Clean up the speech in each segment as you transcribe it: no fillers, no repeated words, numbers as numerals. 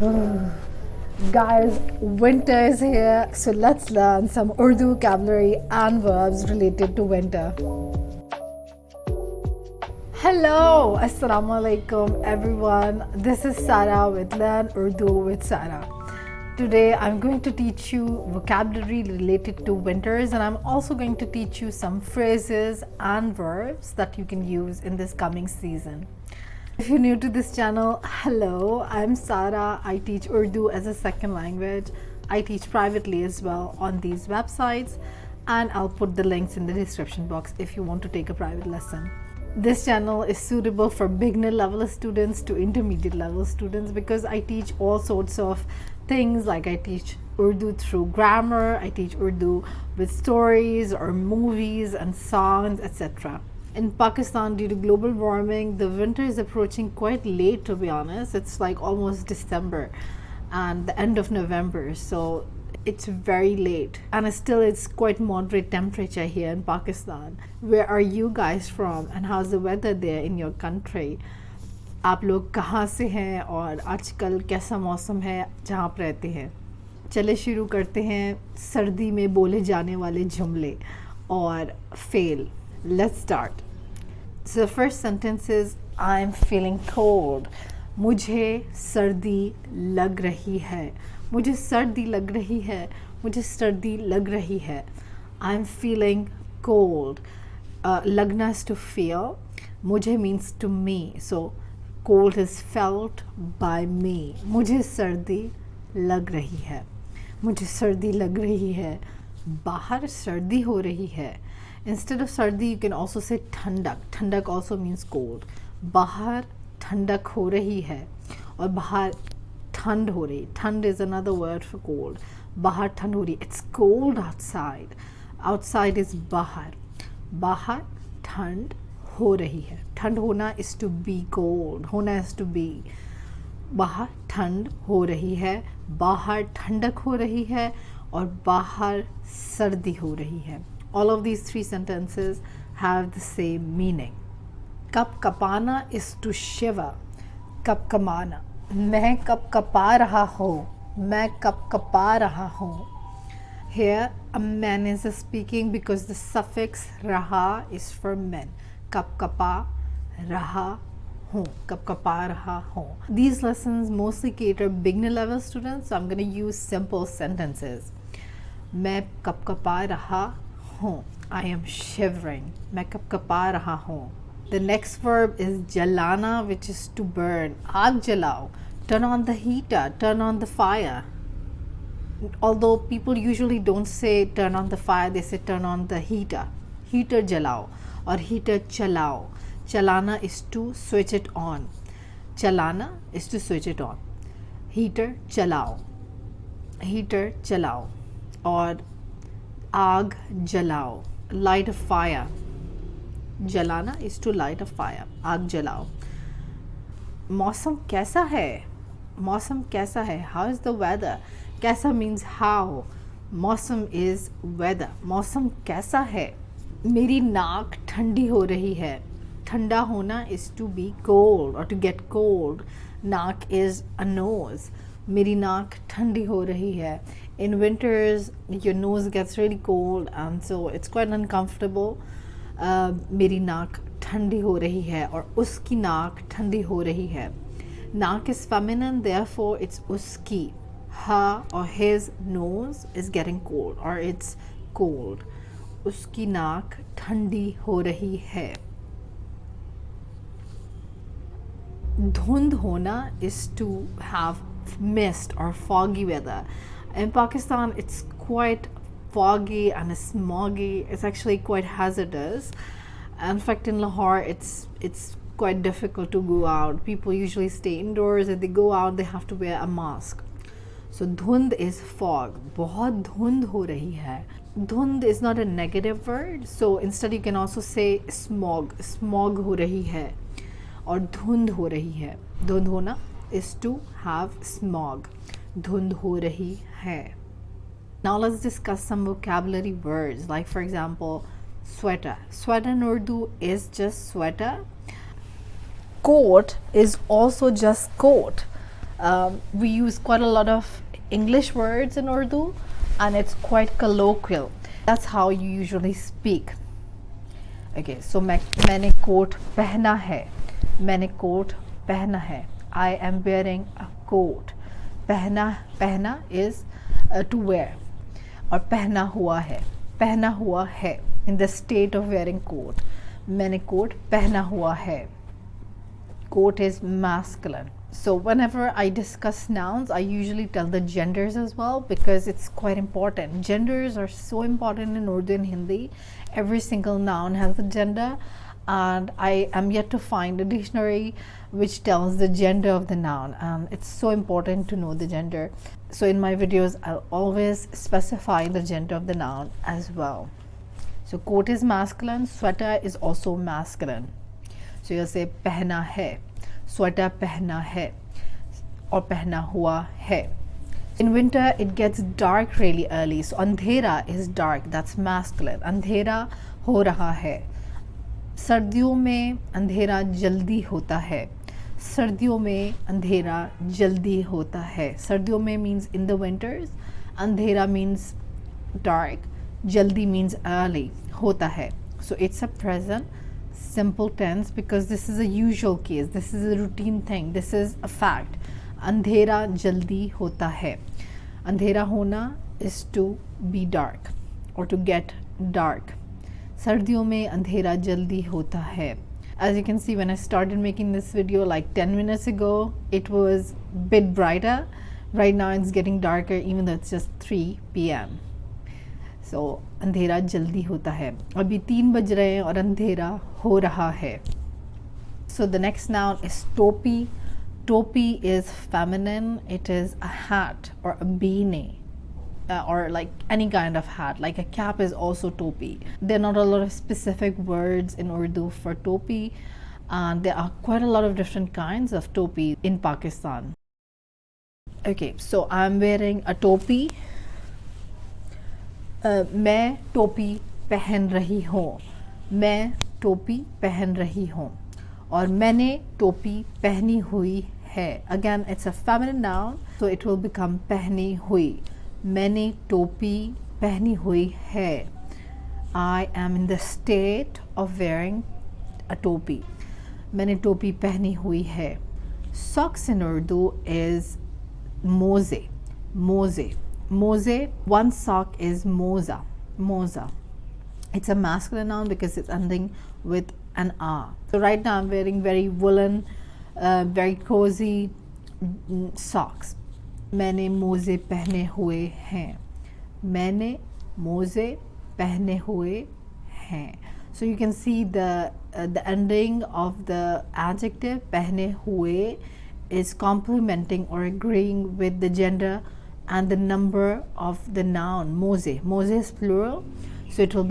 Guys, winter is here, so let's learn some Urdu vocabulary and verbs related to winter. Hello, Assalamu alaikum everyone. This is Sara with Learn Urdu with Sara. Today I'm going to teach you vocabulary related to winters, and I'm also going to teach you some phrases and verbs that you can use in this coming season. If you're new to this channel, hello, I'm Sara. I teach Urdu as a second language. I teach privately as well on these websites, and I'll put the links in the description box if you want to take a private lesson. This channel is suitable for beginner level students to intermediate level students because I teach all sorts of things. Like I teach Urdu through grammar, I teach Urdu with stories or movies and songs, etc. In Pakistan, due to global warming, the winter is approaching quite late, to be honest. It's like almost December and the end of November, so it's very late, and still it's quite moderate temperature here in Pakistan. Where are you guys from, and how's the weather there in your country? आप लोग कहाँ से हैं और आजकल कैसा मौसम है जहाँ आप रहते हैं? चले शुरू करते हैं सर्दी में बोले जाने वाले जुमले और fail. Let's start. So the first sentence is I'm feeling cold. मुझे सर्दी लग रही है. मुझे सर्दी लग रही है. मुझे सर्दी लग रही है. I'm feeling cold. लगना is to feel. मुझे means to me. So cold is felt by me. मुझे सर्दी लग रही है. मुझे सर्दी लग रही है. बाहर सर्दी हो रही है. Instead of sardi, you can also say ठंडक. ठंडक also means cold. बाहर ठंडक हो रही है और बाहर ठंड हो रही. ठंड is another word for cold. बाहर ठंड हो रही. It's cold outside. Outside is बाहर. बाहर ठंड हो रही है. ठंड होना is to be cold. होना is to be. बाहर ठंड हो रही है. बाहर ठंडक हो रही है और बाहर सर्दी हो रही है. All of these three sentences have the same meaning. कप कपाना is to shiver. कप कमाना. मैं कप कपा रहा हूँ. मैं कप कपा रहा हूँ. Here a man is speaking because the suffix raha is for men. कप कपा रहा हूँ. कप कपा रहा हूँ. These lessons mostly cater beginner level students, so I'm going to use simple sentences. मैं कप कपा रहा I am shivering. मैं कपकपा रहा हूँ. The next verb is jalana, which is to burn. आग जलाओ. Turn on the heater. Turn on the fire. Although people usually don't say turn on the fire, they say turn on the heater. Heater जलाओ और heater चलाओ. Chalana is to switch it on. Chalana is to switch it on. Heater चलाओ. Heater चलाओ. और आग जलाओ. Light a fire. जलाना is to light a fire. आग जलाओ. मौसम कैसा है? मौसम कैसा है? How is the weather? कैसा means how. मौसम is weather. मौसम कैसा है? मेरी नाक ठंडी हो रही है. ठंडा होना is to be cold or to get cold. नाक is a nose. मेरी नाक ठंडी हो रही है. In winters, your nose gets really cold, and so it's quite uncomfortable. मेरी नाक ठंडी हो रही है और उसकी नाक ठंडी हो रही है. नाक is feminine, therefore it's उसकी. Her or his nose is getting cold or it's cold. उसकी नाक ठंडी हो रही है. धुंध होना is to have mist or foggy weather. In Pakistan, it's quite foggy and smoggy. It's actually quite hazardous. In fact, in Lahore, it's quite difficult to go out. People usually stay indoors. If they go out, they have to wear a mask. So dhund is fog. बहुत धुंध हो रही है. Dhund is not a negative word, so instead you can also say smog. Smog हो रही है और धुंध हो रही है. धुंध होना is to have smog. धुंध हो रही है. Now let's discuss some vocabulary words, like for example sweater. Sweater in Urdu is just sweater. Coat is also just coat. We use quite a lot of English words in Urdu, and it's quite colloquial. That's how you usually speak. Okay, so मैंने coat पहना है, मैंने coat पहना है. I am wearing a coat. पहना is to wear, और पहना हुआ है in the state of wearing coat. मैंने कोट पहना हुआ है. Coat is masculine. So whenever I discuss nouns, I usually tell the genders as well, because it's quite important. Genders are so important in Urdu and Hindi. Every single noun has a gender, and I am yet to find a dictionary which tells the gender of the noun, and it's so important to know the gender. So in my videos, I'll always specify the gender of the noun as well. So coat is masculine, sweater is also masculine. So you'll say पहना है, sweater पहना है, और पहना हुआ है. In winter, it gets dark really early. So अंधेरा is dark, that's masculine. अंधेरा हो रहा है. सर्दियों में अंधेरा जल्दी होता है. सर्दियों में अंधेरा जल्दी होता है. सर्दियों में means in the winters. अंधेरा means dark. Jaldi means early. होता है. So it's a present simple tense, because this is a usual case. This is a routine thing. This is a fact. अंधेरा जल्दी होता है. अंधेरा होना is to be dark or to get dark. सर्दियों में अंधेरा जल्दी होता है. As you can see, when I started making this video like 10 minutes ago, it was a bit brighter. Right now it's getting darker, even though it's just 3 p.m. So अंधेरा जल्दी होता है. अभी 3 बज रहे हैं और अंधेरा हो रहा है. So the next noun is topi. Topi is feminine. It is a hat or a beanie, or like any kind of hat. Like a cap is also topi. There are not a lot of specific words in Urdu for topi, and there are quite a lot of different kinds of topi in Pakistan. Okay, so I'm wearing a topi. मैं टोपी पहन रही हूँ. मैं टोपी पहन रही हूँ. और मैंने टोपी पहनी हुई है. Again, it's a feminine noun, so it will become पहनी हुई. मैंने टोपी पहनी हुई है. I am in the state of wearing a टोपी. मैंने टोपी पहनी हुई है. Socks in Urdu is मोज़े. मोज़े. Moze, one sock is moza. Moza. It's a masculine noun because it's ending with an R. So right now I'm wearing very woolen, very cozy socks. मैंने मोज़े पहने हुए हैं. मैंने मोज़े पहने हुए हैं. So you can see the ending of the adjective पहने हुए is complementing or agreeing with the gender and the number of the noun moze. Moze is plural, so it will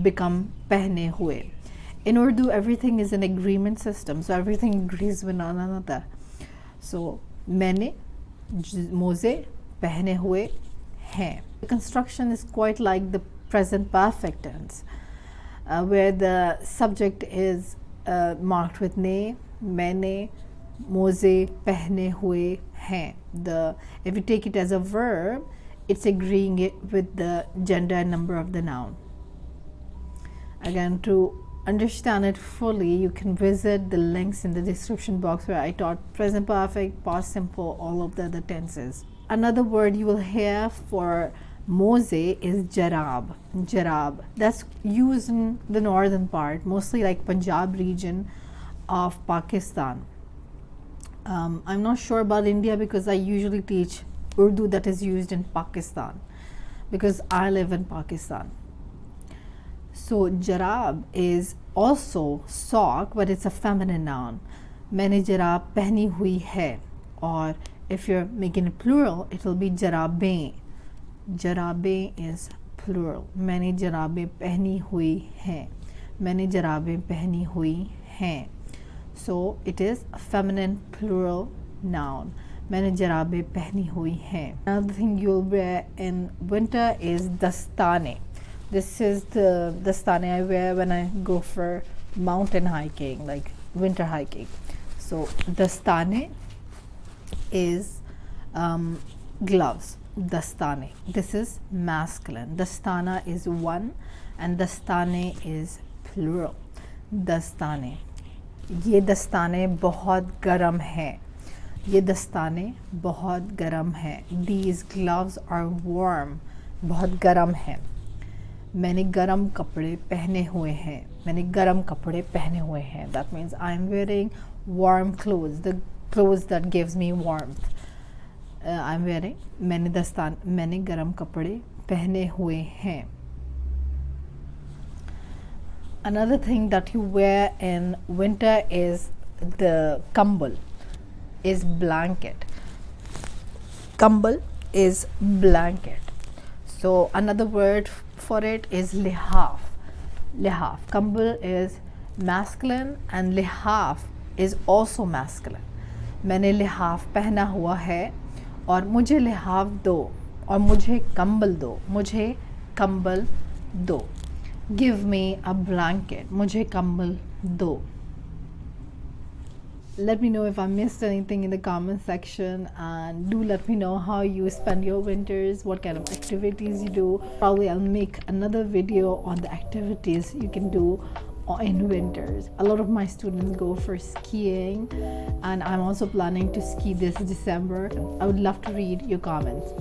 become pehne hue. In Urdu, everything is an agreement system, so everything agrees with one another. So maine moze pehne hue hain. The construction is quite like the present perfect tense, where the subject is marked with ne. Maine moze pehne hue hain. If you take it as a verb, it's agreeing it with the gender and number of the noun. Again, to understand it fully, you can visit the links in the description box where I taught present perfect, past simple, all of the other tenses. Another word you will hear for moze is jarab. Jarab. That's used in the northern part, mostly like Punjab region of Pakistan. I'm not sure about India because I usually teach Urdu that is used in Pakistan because I live in Pakistan. So jarab is also sock, but it's a feminine noun. मैंने जराब पहनी हुई है. Or if you're making it plural, it will be जराबें. जराबें is plural. मैंने जराबें पहनी हुई हैं. मैंने जराबें पहनी हुई हैं. So it is a feminine plural noun. मैंने जराबें पहनी हुई हैं. Another thing you'll wear in winter is dastane. This is the dastane I wear when I go for mountain hiking, like winter hiking. So dastane is Gloves, dastane. This is masculine. Dastana is one and dastane is plural. Dastane. ये दस्ताने बहुत गर्म हैं. ये दस्ताने बहुत गर्म हैं. These gloves are warm. बहुत गर्म हैं. मैंने गर्म कपड़े पहने हुए हैं. मैंने गर्म कपड़े पहने हुए हैं. That means I'm wearing warm clothes. The clothes that gives me warmth. I'm wearing. मैंने गर्म कपड़े पहने हुए हैं. Another thing that you wear in winter is the kambal, is blanket. Kambal is blanket. So another word for it is lihaf. Lihaf. Kambal is masculine and lihaf is also masculine. मैंने लिहाफ पहना हुआ है और मुझे लिहाफ दो और मुझे कंबल दो. मुझे कंबल दो. Give me a blanket. मुझे कंबल दो. Let me know if I missed anything in the comment section, and do let me know how you spend your winters, what kind of activities you do. Probably I'll make another video on the activities you can do in winters. A lot of my students go for skiing, and I'm also planning to ski this December. I would love to read your comments.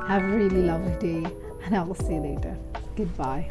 Have a really lovely day, and I will see you later. Goodbye.